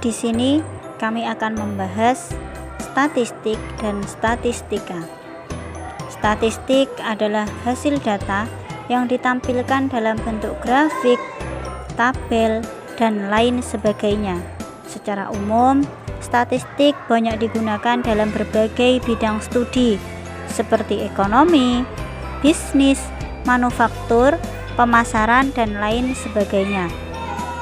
Di sini kami akan membahas statistik dan statistika. Statistik adalah hasil data yang ditampilkan dalam bentuk grafik, tabel, dan lain sebagainya. Secara umum, statistik banyak digunakan dalam berbagai bidang studi seperti ekonomi, bisnis, manufaktur, pemasaran, dan lain sebagainya.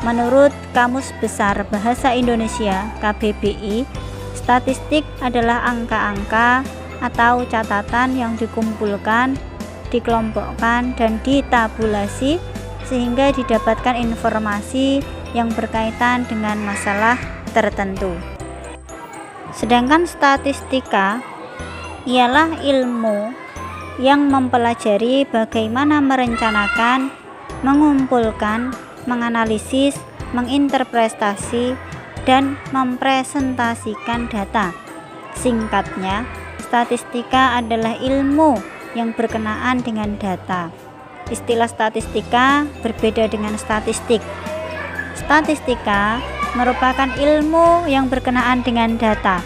Menurut Kamus Besar Bahasa Indonesia (KBBI), statistik adalah angka-angka atau catatan yang dikumpulkan, dikelompokkan, dan ditabulasi sehingga didapatkan informasi yang berkaitan dengan masalah tertentu. Sedangkan statistika ialah ilmu yang mempelajari bagaimana merencanakan, mengumpulkan, menganalisis, menginterpretasi, dan mempresentasikan data. Singkatnya, statistika adalah ilmu yang berkenaan dengan data. Istilah statistika berbeda dengan statistik. Statistika merupakan ilmu yang berkenaan dengan data,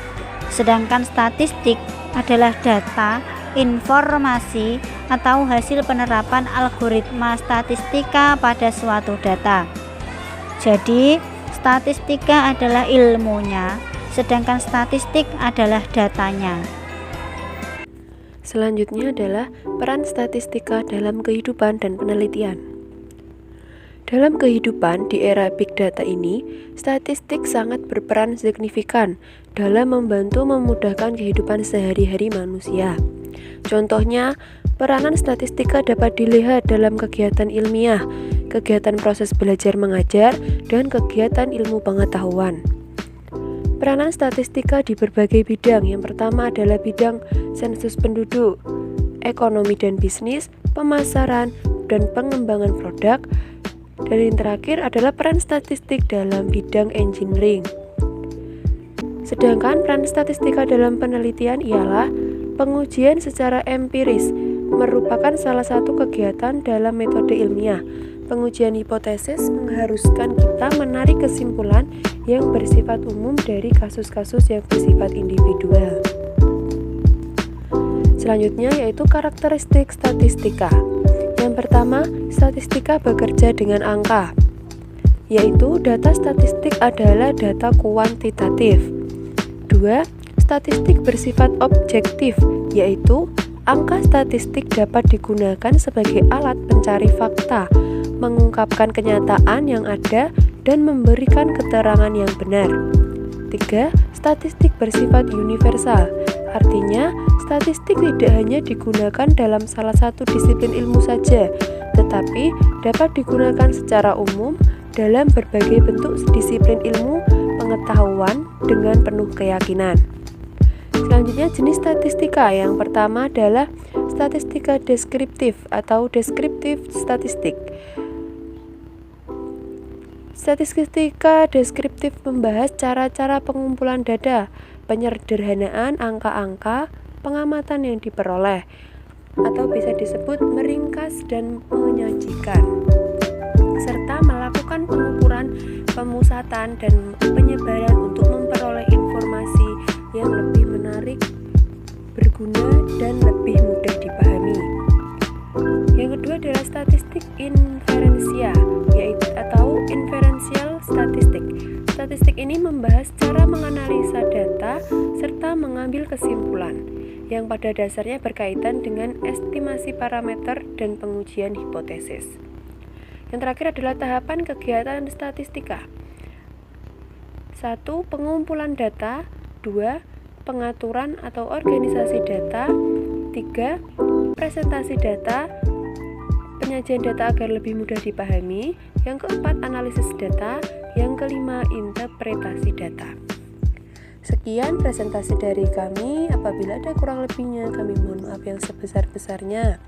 sedangkan statistik adalah data, informasi, atau hasil penerapan algoritma statistika pada suatu data. Jadi, statistika adalah ilmunya, sedangkan statistik adalah datanya. Selanjutnya adalah peran statistika dalam kehidupan dan penelitian. Dalam kehidupan di era big data ini, statistik sangat berperan signifikan dalam membantu memudahkan kehidupan sehari-hari manusia. Contohnya, peranan statistika dapat dilihat dalam kegiatan ilmiah, kegiatan proses belajar mengajar, dan kegiatan ilmu pengetahuan. Peranan statistika di berbagai bidang. Yang pertama adalah bidang sensus penduduk, ekonomi dan bisnis, pemasaran, dan pengembangan produk. Dan yang terakhir adalah peran statistik dalam bidang engineering. Sedangkan peran statistika dalam penelitian ialah pengujian secara empiris, merupakan salah satu kegiatan dalam metode ilmiah. Pengujian hipotesis mengharuskan kita menarik kesimpulan yang bersifat umum dari kasus-kasus yang bersifat individual. Selanjutnya yaitu karakteristik statistika. Yang pertama, statistika bekerja dengan angka, yaitu data statistik adalah data kuantitatif. 2. Statistik bersifat objektif, yaitu angka statistik dapat digunakan sebagai alat pencari fakta, mengungkapkan kenyataan yang ada, dan memberikan keterangan yang benar. 3. Statistik bersifat universal, artinya statistik tidak hanya digunakan dalam salah satu disiplin ilmu saja, tetapi dapat digunakan secara umum dalam berbagai bentuk disiplin ilmu pengetahuan dengan penuh keyakinan. Selanjutnya jenis statistika. Yang pertama adalah statistika deskriptif atau deskriptif statistik. Statistika deskriptif membahas cara-cara pengumpulan data, penyederhanaan angka-angka, pengamatan yang diperoleh, atau bisa disebut meringkas dan menyajikan, serta melakukan pengukuran, pemusatan, dan penyebaran untuk memperoleh informasi yang lebih menarik, berguna, dan lebih mudah dipahami. Yang kedua adalah statistik inferensia, yaitu atau inferential statistik. Statistik ini membahas cara menganalisa data serta mengambil kesimpulan yang pada dasarnya berkaitan dengan estimasi parameter dan pengujian hipotesis. Yang terakhir adalah tahapan kegiatan statistika. 1. Pengumpulan data. 2. Pengaturan atau organisasi data. 3. Presentasi data, penyajian data agar lebih mudah dipahami. Yang keempat, analisis data. Yang kelima, interpretasi data. Sekian presentasi dari kami. Apabila ada kurang lebihnya, kami mohon maaf yang sebesar-besarnya.